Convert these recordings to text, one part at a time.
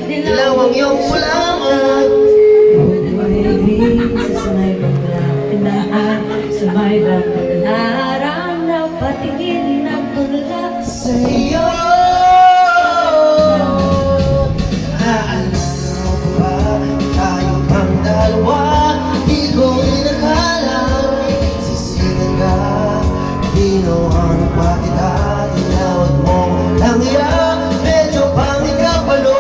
dilaw ang iyong kulangan. Sa may pagkakinaan, sa may pagkaharang na patingin ng tulak Sa iyo naalala mo ba tayo pang dalawa? Di ko inakala sisigan ka. Ginawa pa kita, tinawag mo lang iyak. Medyo pangit ka palo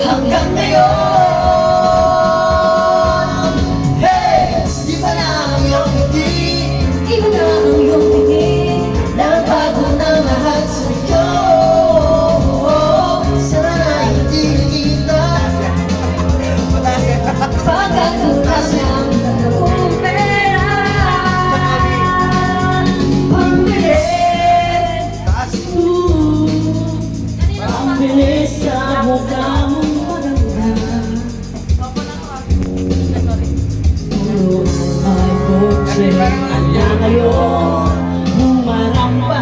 hanggang ngayon. Hey! Di ba na ang iyong ngiti? Iba na ang iyong tingin. Nagbago na lahat sa iyo. Sana hindi kita Pagkatulas ng dalawang pera Pambili Pambili sa mukha mong maganda. Puro ay kotse na ngayon humaramba.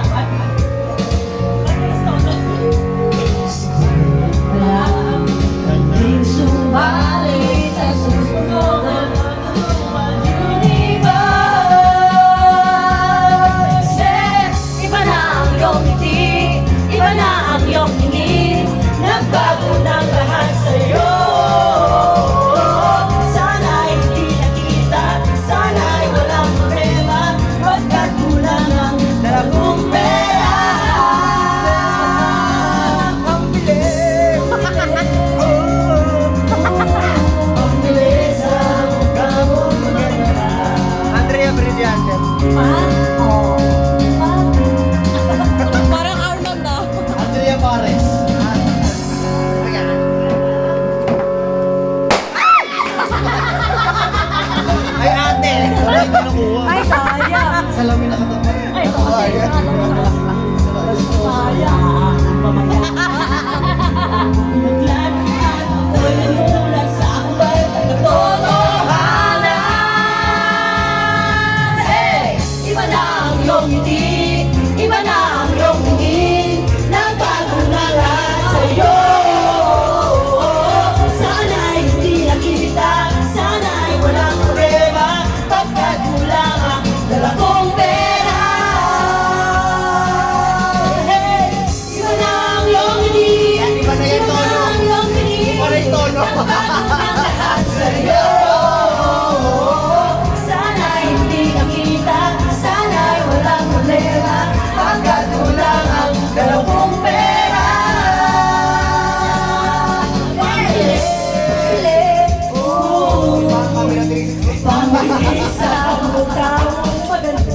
Naging sumali sa susunod na universe. Iba na ang iyong ngiti, iba na ang iyong tingin. Nagbago ng lahat sa'yo. Sana'y hindi nakita, sana'y walang problema. Pagkat kulang ang dalawang pera. Pambili sa mukha mong maganda. Andrea Brillante. Parang Arnold na. Andrea Pares. Ay ate! Wala yung kinukuha. Ay, sayang. Salamin na katapat. Ay, sayang. Sayang. Pinaglalaan ako'y namulat sa akbay ng katotohanan. Hey! Iba na ang iyong ngiti, iba na ang iyong tingin. Nagbago na lahat sa'yo. Sana'y hindi nakita, sana'y walang problema. Pagkat kulang ang dala kong pera. Hey! Iba na ang iyong ngiti, Iba na yung iba tono. na ang iyong tingin. Iba na yung tono. Nagbago na lahat sa'yo. Sana'y hindi nakita, sana'y walang problema. Pagkat kulang ang dala kong pera. Pambili, oh, Kami na 360. pambili sa mukha mong maganda.